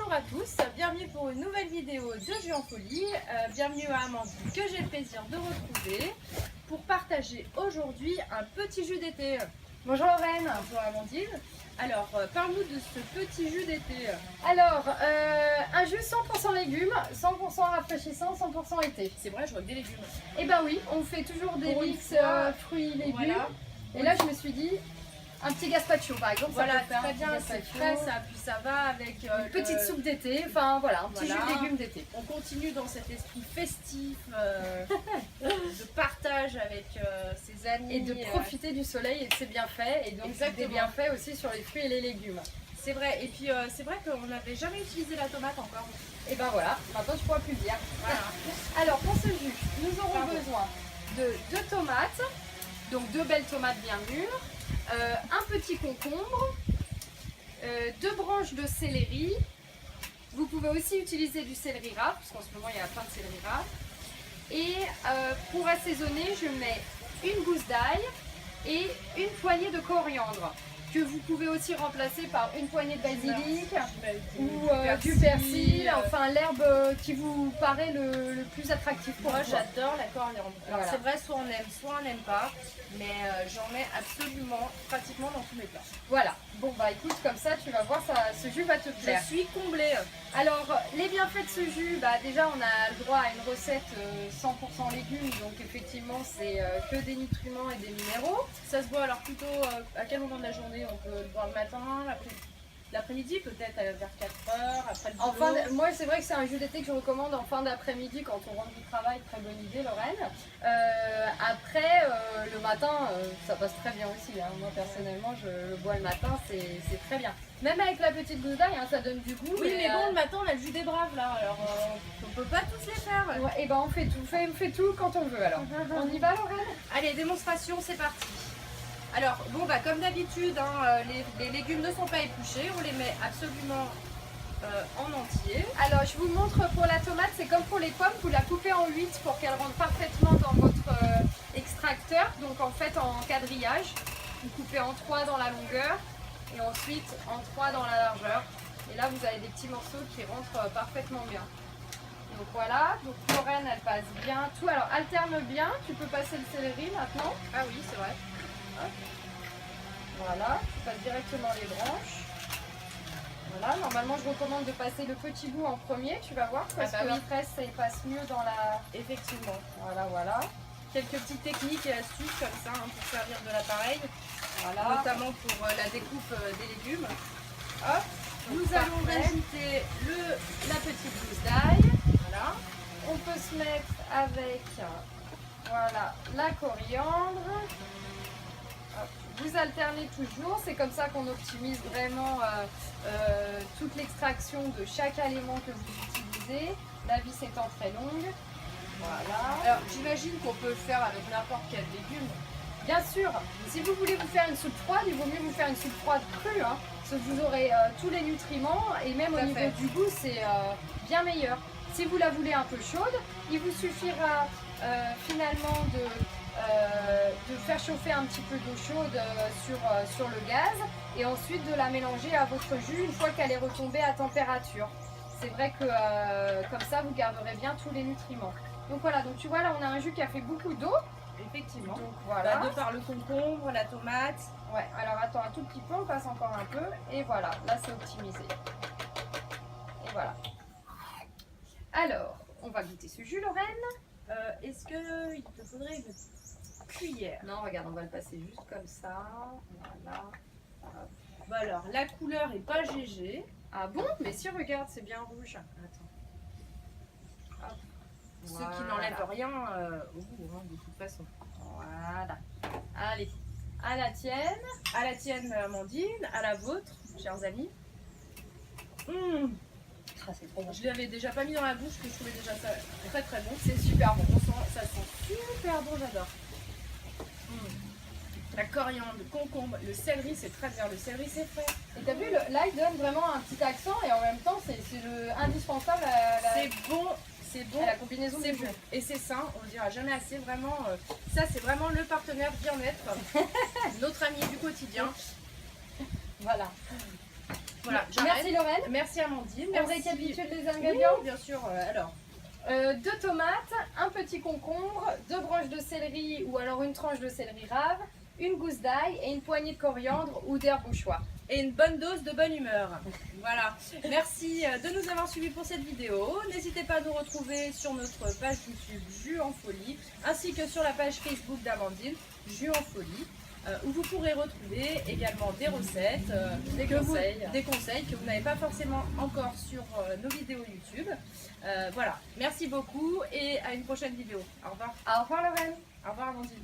Bonjour à tous, bienvenue pour une nouvelle vidéo de Jus en Folie. Bienvenue à Amandine que j'ai le plaisir de retrouver pour partager aujourd'hui un petit jus d'été. Bonjour Lorraine. Bonjour Amandine. Alors, parle-nous de ce petit jus d'été. Alors, un jus 100% légumes, 100% rafraîchissant, 100% été. C'est vrai, je vois que des légumes. Et ben oui, on fait toujours des Pour une mix fois, fruits, légumes. Voilà. Et là, je me suis dit, un petit gazpacho par exemple, Voilà, ça peut faire très un bien, petit c'est gazpacho. frais, ça, puis ça va avec Une petite soupe d'été, enfin voilà, un petit Voilà. jus de légumes d'été. On continue dans cet esprit festif, de partage avec ses amis. Et de profiter du soleil et de ses bienfaits, et donc Exactement. des bienfaits aussi sur les fruits et les légumes. C'est vrai, et puis c'est vrai qu'on n'avait jamais utilisé la tomate encore. Et ben voilà, maintenant tu pourras plus le dire. Voilà. Alors pour ce jus, nous aurons Pardon. besoin de 2 tomates, donc 2 belles tomates bien mûres, un petit concombre, 2 branches de céleri. Vous pouvez aussi utiliser du céleri rave, parce qu'en ce moment il y a plein de céleri rave. Et pour assaisonner, je mets une gousse d'ail et une poignée de coriandre, que vous pouvez aussi remplacer par une poignée de basilic ou du persil, enfin l'herbe qui vous paraît le plus attractif pour Moi vous. j'adore la coriandre. Alors Voilà. c'est vrai, soit on aime, soit on n'aime pas, mais j'en mets absolument, pratiquement dans tous mes plats. Voilà, bon bah écoute, comme ça tu vas voir, ce jus va te plaire. Je suis comblée. Alors les bienfaits de ce jus, bah déjà on a le droit à une recette 100% légumes, donc effectivement c'est que des nutriments et des minéraux. Ça se boit alors plutôt à quel moment de la journée? On peut le boire le matin, l'après-midi peut-être vers 4h, après le boulot. Moi c'est vrai que c'est un jus d'été que je recommande en fin d'après-midi quand on rentre du travail, très bonne idée Lorraine. Après le matin ça passe très bien aussi, hein. Moi personnellement je le bois le matin, c'est très bien. Même avec la petite gousse d'ail, hein, ça donne du goût. Oui, mais bon, le matin on a le jus des braves là, alors on peut pas tous les faire. Ouais, et ben on fait tout, on fait tout quand on veut alors. On y va Lorraine? Allez, démonstration, c'est parti. Alors, bon, bah, comme d'habitude, hein, les légumes ne sont pas épluchés, on les met absolument en entier. Alors je vous montre pour la tomate, c'est comme pour les pommes, vous la coupez en 8 pour qu'elle rentre parfaitement dans votre extracteur. Donc en fait en quadrillage, vous coupez en 3 dans la longueur et ensuite en 3 dans la largeur. Et là vous avez des petits morceaux qui rentrent parfaitement bien. Donc voilà, donc Lorraine elle passe bien tout. Alors alterne bien, tu peux passer le céleri maintenant. Ah oui, c'est vrai. Hop. Voilà, tu passes directement les branches. Voilà, normalement je recommande de passer le petit bout en premier, tu vas voir, parce Ah bah que oui. après ça y passe mieux dans la... Effectivement. Voilà. Quelques petites techniques et astuces comme ça hein, pour servir de l'appareil, Voilà. notamment pour la découpe des légumes. Hop. Nous Donc, allons parfait. rajouter la petite gousse d'ail. Voilà. On peut se mettre avec voilà, la coriandre. Hop. Vous alternez toujours, c'est comme ça qu'on optimise vraiment toute l'extraction de chaque aliment que vous utilisez, la vis étant très longue. Voilà. Alors j'imagine qu'on peut le faire avec n'importe quel légume. Bien sûr, si vous voulez vous faire une soupe froide, il vaut mieux vous faire une soupe froide crue, hein, parce que vous aurez tous les nutriments et même Tout au à niveau fait. du goût, c'est bien meilleur. Si vous la voulez un peu chaude, il vous suffira finalement de faire chauffer un petit peu d'eau chaude sur le gaz et ensuite de la mélanger à votre jus une fois qu'elle est retombée à température. C'est vrai que comme ça, vous garderez bien tous les nutriments. Donc voilà, donc tu vois là, on a un jus qui a fait beaucoup d'eau. Effectivement. Donc voilà. Bah, de par le concombre, la tomate. Ouais, alors attends un tout petit peu, on passe encore un peu. Et voilà, là c'est optimisé. Et voilà. Alors, on va goûter ce jus, Lorraine. Est-ce qu'il te faudrait une cuillère? Non, regarde, on va le passer juste comme ça. Voilà. Bah alors, la couleur est pas GG. Ah bon? Mais si, regarde, c'est bien rouge. Attends. Hop. Ce qui Voilà. n'enlève rien au goût, hein, de toute façon. Voilà. Allez, à la tienne. À la tienne, Amandine, à la vôtre, chers amis. Ah, c'est trop bon. Je l'avais déjà pas mis dans la bouche, que je trouvais déjà ça très très bon. C'est super bon. Ça sent super bon, j'adore. La coriandre, le concombre, le céleri, c'est très bien. Le céleri, c'est frais. Et t'as vu, là, il donne vraiment un petit accent et en même temps, c'est indispensable C'est bon, c'est bon. à la combinaison C'est des bon jus. et c'est sain, on le dira jamais assez, vraiment. Ça, c'est vraiment le partenaire bien-être, notre ami du quotidien. Voilà. Voilà, j'arrête. Merci Lorraine. Merci Amandine. On Merci. récapitule les Oui, ingrédients. bien sûr. Alors, 2 tomates, un petit concombre, 2 branches de céleri ou alors une tranche de céleri rave, une gousse d'ail et une poignée de coriandre ou d'herbe au choix. et une bonne dose de bonne humeur. Voilà. Merci de nous avoir suivis pour cette vidéo. N'hésitez pas à nous retrouver sur notre page YouTube Jus en Folie, ainsi que sur la page Facebook d'Amandine Jus en Folie, où vous pourrez retrouver également des recettes, des conseils que vous n'avez pas forcément encore sur nos vidéos YouTube. Voilà. Merci beaucoup et à une prochaine vidéo. Au revoir. Au revoir Lorraine. Au revoir Amandine.